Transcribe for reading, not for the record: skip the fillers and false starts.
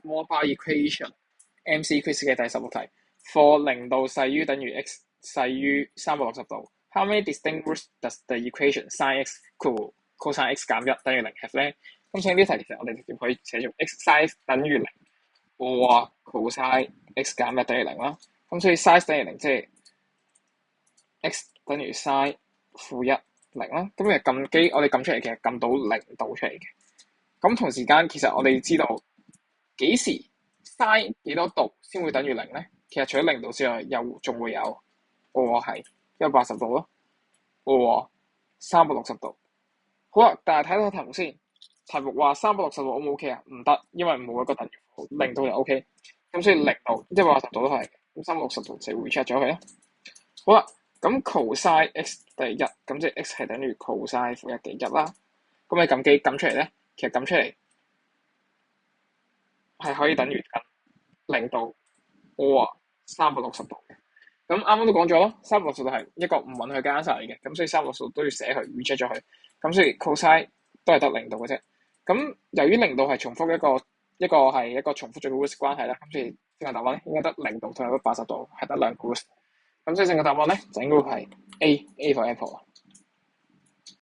Morphy equation MC quiz 嘅第16題 for 0度細於等於 x 細於360度 ，how many distinct roots does the equation sin x cosine x 減1等於0 have 咧？咁所以呢題其實我哋直接可以寫做 x sin 等於0，或 cosine x 減1等於0啦。咁所以 sin 等於0即係 x 等於 sin -1 0啦。咁其實撳機我哋撳出嚟其實撳到0度出嚟嘅。咁同時間其實我哋知道幾時 sin 幾多度先會等於0咧？其實除咗0度之外，又仲會有係180度咯，360度。好啦，但係睇睇題目先。題目話360度 O 唔 OK 啊？唔得，因為冇一個等於符，0度就 OK。咁所以0度180度都係，咁360度就 reject 咗佢啦。好啦，咁 cosine x 等於1，咁即係 x 係等於 cosine 負1嘅1啦。咁你撳機撳出嚟咧，其實撳出嚟係可以等於0度360度嘅。咁啱啱都講咗咯，360度係一個唔允許加晒嚟嘅，咁所以360度都要寫佢 reject 咗佢。咁所以 cosine 都係得0度嘅啫。咁由於0度係重複一個重複最 root 關係啦，咁所以正確答案咧應該得0度同埋180度係得2個 root。咁所以正確答案咧就應該係 A for apple。